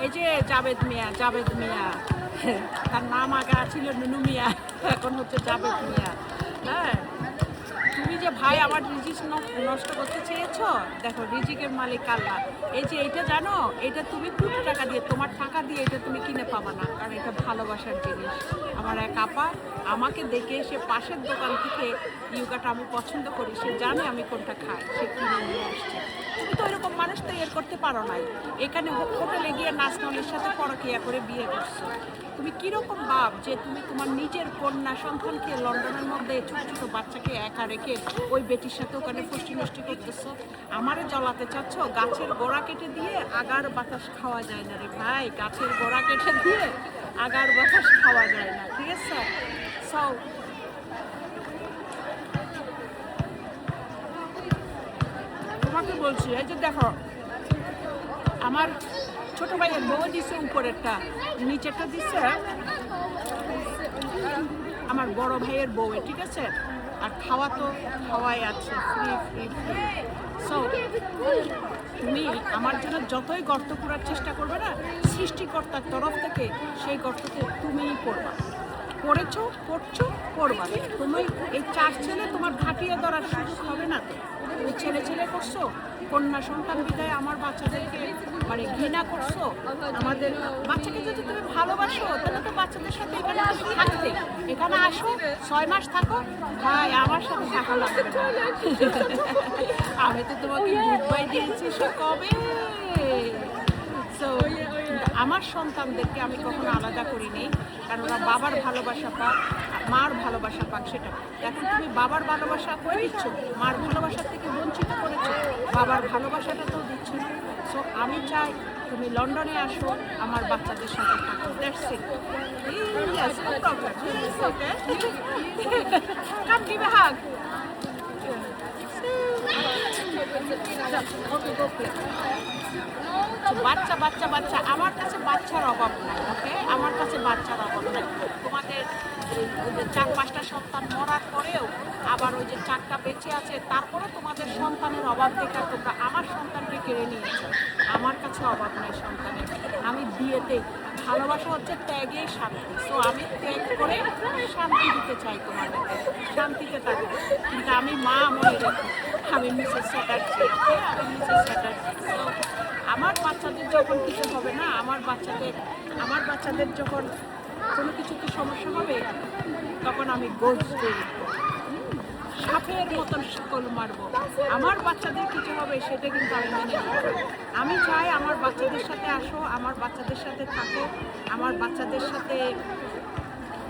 এই যে জাবেদ মিয়া, জাবেদ মিয়া, তার নাম আগে ছিল নুনু মিয়া, এখন হচ্ছে জাবেদ মিয়া। হ্যাঁ, তুমি যে ভাই আমার রিজিক নষ্ট করতে চেয়েছো, দেখো রিজিকের মালিক আল্লাহ। এই যে এইটা জানো, এটা তুমি কোটি টাকা দিয়ে, তোমার টাকা দিয়ে এটা তুমি কিনে পাবা না, কারণ এটা ভালোবাসার জিনিস। আমার এক আপা আমাকে দেখে সে পাশের দোকান থেকে ইউগাটা আমি পছন্দ করি, সে জানে আমি কোনটা খাই, সে কিনে নিয়ে আসছে। তুমি তো ওইরকম মানুষ তৈরি করতে পারো নাই, এখানে হোটেলে গিয়ে নাচনলের সাথে পরকিয়া করে বিয়ে করছো। তুমি কীরকম ভাব যে তুমি তোমার নিজের কন্যা সন্তানকে লন্ডনের মধ্যে ছোটো ছোটো বাচ্চাকে একা রেখে ওই বেটির সাথে ওখানে ফষ্টি নষ্টি করতেছো, আমারে জ্বলাতে চাচ্ছ। গাছের গোড়া কেটে দিয়ে আগার বাতাস খাওয়া যায় না রে ভাই, গাছের গোড়া কেটে দিয়ে আগার বাতাস খাওয়া যায় না, ঠিক আছে? সো তোমাকে বলছি, এই যে দেখো আমার ছোট ভাইয়ের বউ দিছে উপরেরটা, নিচেরটা দিচ্ছে আমার বড় ভাইয়ের বউয়ে, ঠিক আছে? আর খাওয়া তো খাওয়াই আছে, ফ্রি ফ্রি ফ্রি। সো তুমি আমার জন্য যতই গর্ত করার চেষ্টা করবে না, সৃষ্টিকর্তার তরফ থেকে সেই গর্তকে তুমিই করবা, করেছো, করছো, করবা। তুমি এই 4 ছেলে তোমার ঘাটিয়ে ধরার সুযোগ হবে না তো। তুমি ছেলে ছেলে করছো, কন্যা সন্তান বিদায় আমার বাচ্চাদেরকে মানে ঘৃণা করছো। আমাদের বাচ্চাকে যদি তুমি ভালোবাসো, তাহলে তো বাচ্চাদের সাথে এখানে থাকতে, এখানে আসো 6 মাস থাকো। ভাই আমার সাথে থাকা লাগবে না, আমি তো তোমাকে গুড বাই দিয়েছি সে কবে। সো আমার সন্তানদেরকে আমি কখনো আলাদা করিনি, কারণ ওরা বাবার ভালোবাসা পাক, মার ভালোবাসা পাক। সেটা এখন তুমি বাবার ভালোবাসা করে দিচ্ছ, মার ভালোবাসার থেকে বঞ্চিত করেছো, বাবার ভালোবাসাটা তো দিচ্ছ না। সো আমি চাই তুমি লন্ডনে আসো, আমার বাচ্চাদের সাথে থাকো। That's it. Yes, no problem. Come give a hug. বাচ্চা বাচ্চা বাচ্চা, আমার কাছে বাচ্চার অভাব নাই, ওকে? আমার কাছে বাচ্চার অভাব নাই। তোমাদের ওই যে 4-5টা সন্তান মরার পরেও আবার ওই যে 4টা বেঁচে আছে, তারপরে তোমাদের সন্তানের অভাব দেখে তোমরা আমার সন্তানকে কেড়ে নিয়েছো। আমার কাছে অভাব নাই সন্তানের। আমি বিয়েতে ভালোবাসা হচ্ছে ত্যাগেই শান্তি। সো আমি ত্যাগ করে শান্তি দিতে চাই তোমাদেরকে, শান্তিতে থাকো। কিন্তু আমি মা, মনে রেখো আমি মিসেস চ্যাটার্জি, ওকে? আমি মিসেস চ্যাটার্জি। সো আমার বাচ্চাদের যখন কিছু হবে না, আমার বাচ্চাদের যখন কোনো কিছুতে সমস্যা হবে, তখন আমি গোলস তৈরি করব, সাপের মতন শিকল মারবো। আমার বাচ্চাদের কিছু হবে সেটা কিন্তু আমি মেনে নেব। আমি চাই আমার বাচ্চাদের সাথে আসো, আমার বাচ্চাদের সাথে থাকো, আমার বাচ্চাদের সাথে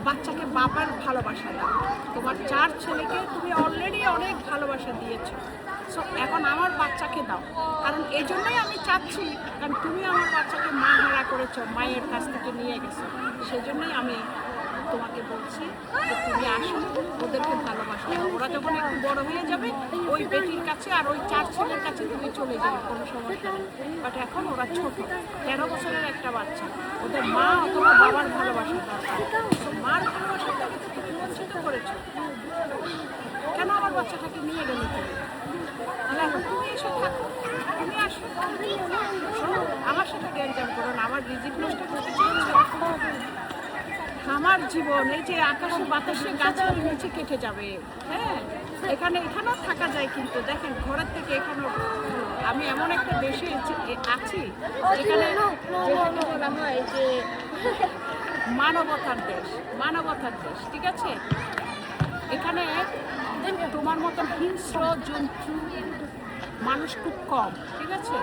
বাচ্চাকে বাবার ভালোবাসা দাও। তোমার 4 ছেলেকে তুমি অলরেডি অনেক ভালোবাসা দিয়েছো, সো এখন আমার বাচ্চাকে দাও। কারণ এই জন্যই আমি চাচ্ছি, কারণ তুমি আমার বাচ্চাকে মা হারা করেছো, মায়ের কাছ থেকে নিয়ে গেছো। সেই জন্যই আমি তোমাকে বলছি যে তুমি আসো, ওদেরকে ভালোবাসো। ওরা যখন একটু বড় হয়ে যাবে, ওই বেটির কাছে আর ওই 4 ছেলের কাছে তুমি চলে যাবে, কোনো সমস্যা নেই। বাট এখন ওরা ছোট, 13 বছরের একটা বাচ্চা, ওদের মা অথবা বাবার ভালোবাসা দরকার। তো মার ভালোবাসা থেকে তো তুমি বঞ্চিত করেছো, কেন আমার বাচ্চাটাকে নিয়ে গেলে তুমি? তাহলে এখন তুমি এসে থাকো, তুমি আসো, শোনো, আমার সাথে গ্যাঞ্জাম করো না। আমার রিজিক নষ্ট করতে চেয়েছো? আমার জীবন এই যে আকাশে বাতাসে গাছের নিচে কেটে যাবে। হ্যাঁ, এখানেও থাকা যায়, কিন্তু দেখেন ঘরের থেকে এখানেও আমি এমন একটা দেশে আছি যেখানে বলা হয় যে মানবতার দেশ, মানবতার দেশ, ঠিক আছে? এখানে তোমার মতন হিংস্র জন্তু মানুষ খুব কম, ঠিক আছে?